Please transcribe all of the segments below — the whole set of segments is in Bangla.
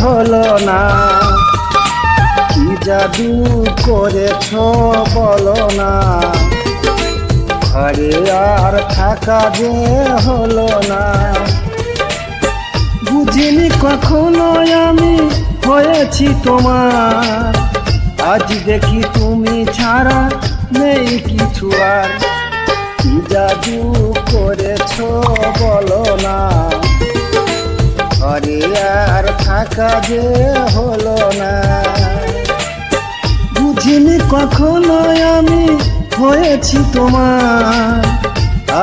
হলো না। কি জাদু করেছ বলো না, ঘরে আর থাকা যে হলো না। বুঝিনি কখনো আমি হয়েছি তোমার, আজ দেখি তুমি ছাড়া নেই কিছু আর। কি জাদু করেছ বলো না, ঘরে আর থাকা যে হলো না। বুঝিনি কখনো আমি হয়েছি তোমার,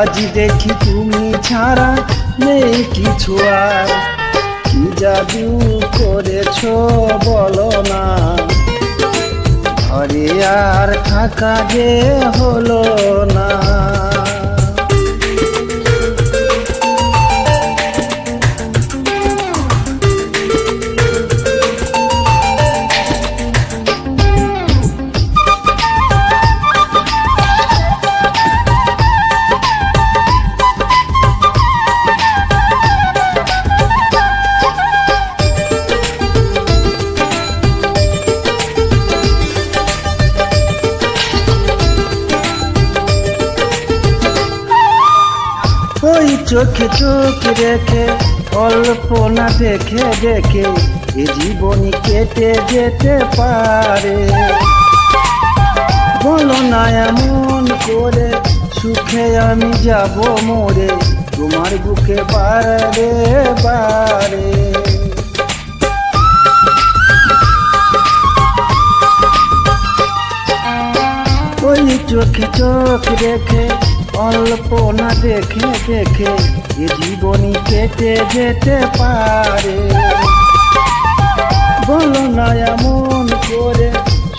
আজ দেখি তুমি ছাড়া নেই কিছু আর। কি জাদু করেছ বলো না, ঘরে আর থাকা যে হলো না। ওই চোখে চোখ রেখে অল্প না দেখে দেখে এ জীবনী কেটে যেতে পারে। বলো না এমন করে সুখে আমি যাব মরে, তোমার বুকে বারে বারে। ওই চোখে চোখ রেখে অল্প না দেখে দেখে এ জীবনী কেটে যেতে পারে। বলো না এমন করে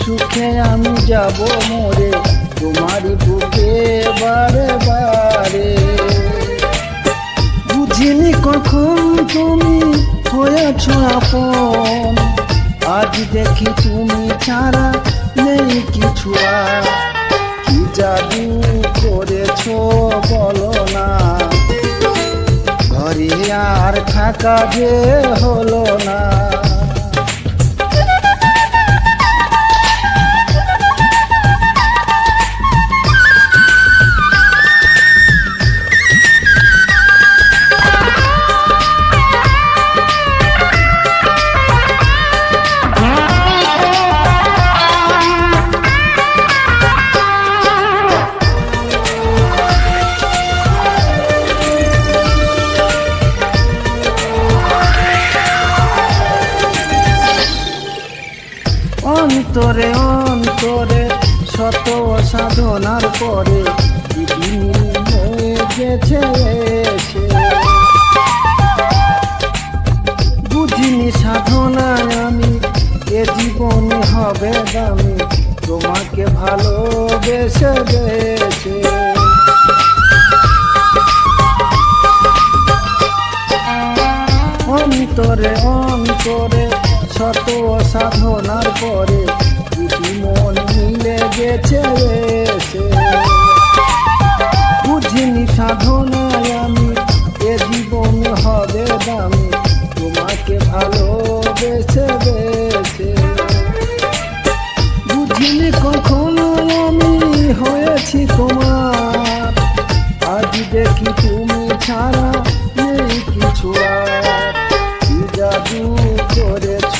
সুখে আমি যাব মরে, তোমার বুকে বারে বারে। বুঝিনি কখন তুমি হয়েছ আপন, আজ দেখি তুমি ছাড়া নেই কিছু আর। কি জাদু করেছ বলো না, ঘরে আর থাকা যে হলো না। অন্তরে অন্তরে শত সাধনার পরে হয়ে গেছে এসে। বুঝিনি সাধনায় আমি এ জীবনে হবে দামি, তোমাকে ভালোবেসে বেসে। অন্তরে অন্তরে শত সাধনার পরে দুটি মন মিলে গেছে এসে। বুঝিনি সাধনায় আমি এ জীবন হবে দামি, তোমাকে ভালোবেসে বেসে। বুঝিনি কখনো আমি হয়েছি তোমার, আজ দেখি তুমি ছাড়া নেই কিছু আর। কি জাদু করেছ